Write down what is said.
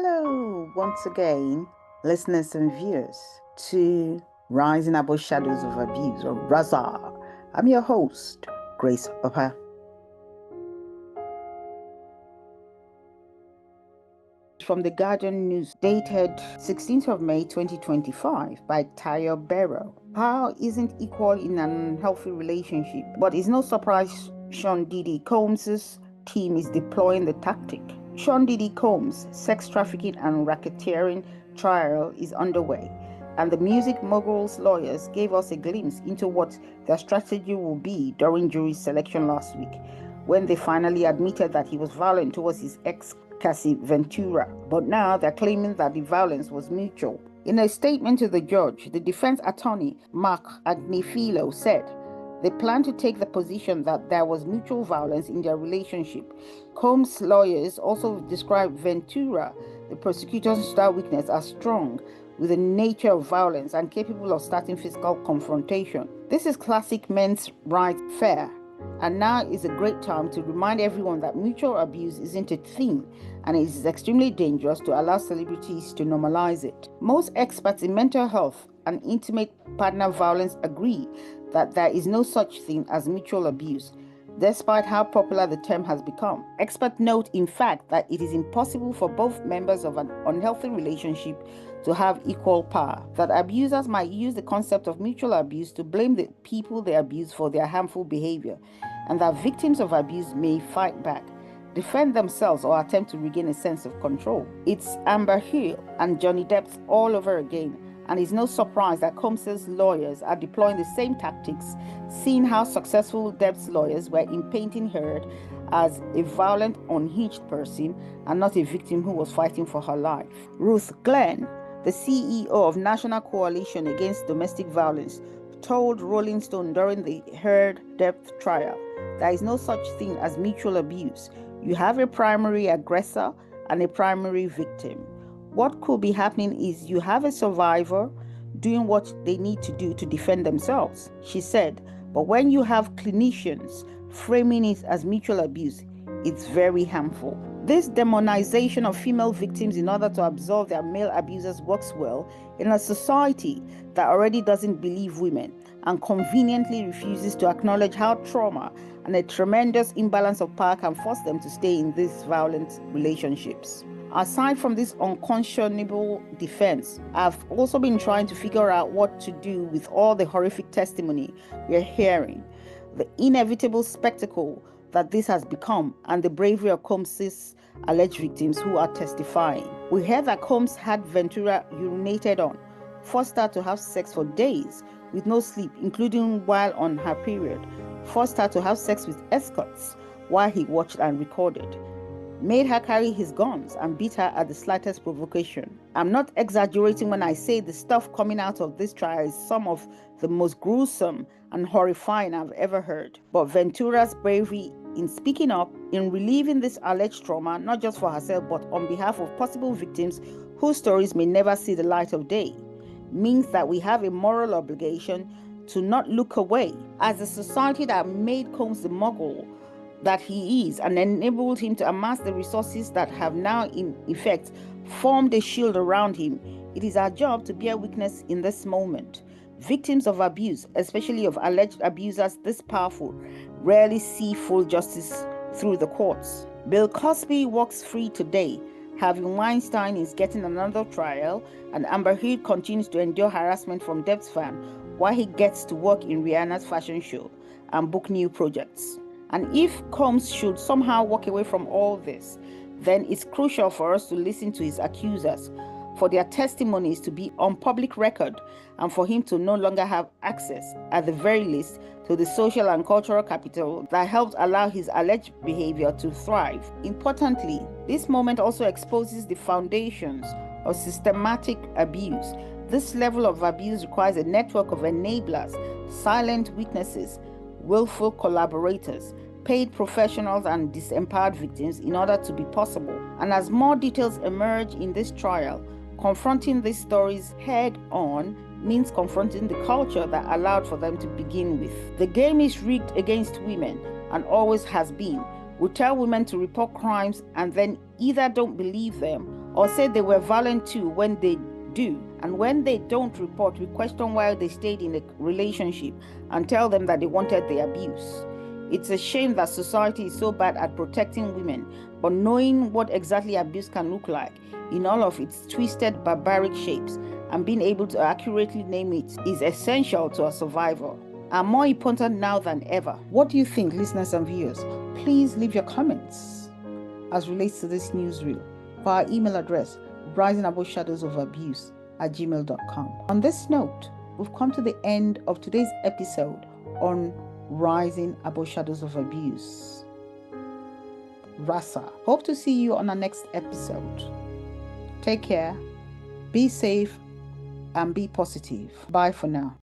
Hello, once again, listeners and viewers, to Rising Above Shadows of Abuse, or Raza. I'm your host, Grace Papa. From the Guardian News, dated 16th of May 2025, by Bero. Power isn't equal in an unhealthy relationship, but it's no surprise Sean Diddy Combs' team is deploying the tactic. Sean Diddy Combs' sex trafficking and racketeering trial is underway, and the music mogul's lawyers gave us a glimpse into what their strategy will be during jury selection last week, when they finally admitted that he was violent towards his ex Cassie Ventura, but now they're claiming that the violence was mutual. In a statement to the judge, the defense attorney, Mark Agnifilo, said they plan to take the position that there was mutual violence in their relationship. Combs' lawyers also described Ventura, the prosecutor's star witness, as strong, with a nature of violence and capable of starting physical confrontation. This is classic men's rights fare. And now is a great time to remind everyone that mutual abuse isn't a thing, and it is extremely dangerous to allow celebrities to normalize it. Most experts in mental health and intimate partner violence agree that there is no such thing as mutual abuse, despite how popular the term has become. Experts note, in fact, that it is impossible for both members of an unhealthy relationship to have equal power, that abusers might use the concept of mutual abuse to blame the people they abuse for their harmful behavior, and that victims of abuse may fight back, defend themselves, or attempt to regain a sense of control. It's Amber Hill and Johnny Depp all over again, and it's no surprise that Combs' lawyers are deploying the same tactics, seeing how successful Depp's lawyers were in painting her as a violent, unhinged person and not a victim who was fighting for her life. Ruth Glenn, the CEO of National Coalition Against Domestic Violence, told Rolling Stone during the Heard Depp trial, there is no such thing as mutual abuse. You have a primary aggressor and a primary victim. What could be happening is you have a survivor doing what they need to do to defend themselves, she said. But when you have clinicians framing it as mutual abuse, it's very harmful. This demonization of female victims in order to absolve their male abusers works well in a society that already doesn't believe women and conveniently refuses to acknowledge how trauma and a tremendous imbalance of power can force them to stay in these violent relationships. Aside from this unconscionable defense, I've also been trying to figure out what to do with all the horrific testimony we're hearing, the inevitable spectacle that this has become, and the bravery of Combs' alleged victims who are testifying. We heard that Combs had Ventura urinated on, forced her to have sex for days with no sleep, including while on her period, forced her to have sex with escorts while he watched and recorded, made her carry his guns and beat her at the slightest provocation. I'm not exaggerating when I say the stuff coming out of this trial is some of the most gruesome and horrifying I've ever heard. But Ventura's bravery in speaking up, in relieving this alleged trauma, not just for herself but on behalf of possible victims whose stories may never see the light of day, means that we have a moral obligation to not look away. As a society that made Combs the mogul that he is and enabled him to amass the resources that have now in effect formed a shield around him, it is our job to bear witness in this moment. Victims of abuse, especially of alleged abusers this powerful, rarely see full justice through the courts. Bill Cosby walks free today. Harvey Weinstein is getting another trial, and Amber Heard continues to endure harassment from Depp's fan while he gets to work in Rihanna's fashion show and book new projects. And if Combs should somehow walk away from all this, then it's crucial for us to listen to his accusers, for their testimonies to be on public record, and for him to no longer have access, at the very least, to the social and cultural capital that helped allow his alleged behavior to thrive. Importantly, this moment also exposes the foundations of systematic abuse. This level of abuse requires a network of enablers, silent witnesses, willful collaborators, paid professionals, and disempowered victims in order to be possible. And as more details emerge in this trial, confronting these stories head on means confronting the culture that allowed for them to begin with. The game is rigged against women and always has been. We tell women to report crimes and then either don't believe them or say they were violent too when they do. And when they don't report, we question why they stayed in a relationship and tell them that they wanted the abuse. It's a shame that society is so bad at protecting women, but knowing what exactly abuse can look like in all of its twisted, barbaric shapes and being able to accurately name it is essential to our survival, and more important now than ever. What do you think, listeners and viewers? Please leave your comments as relates to this newsreel via our email address risingaboveshadowsofabuse@gmail.com. On this note, we've come to the end of today's episode on Rising Above Shadows of Abuse. Rasa. Hope to see you on our next episode. Take care, be safe, and be positive. Bye for now.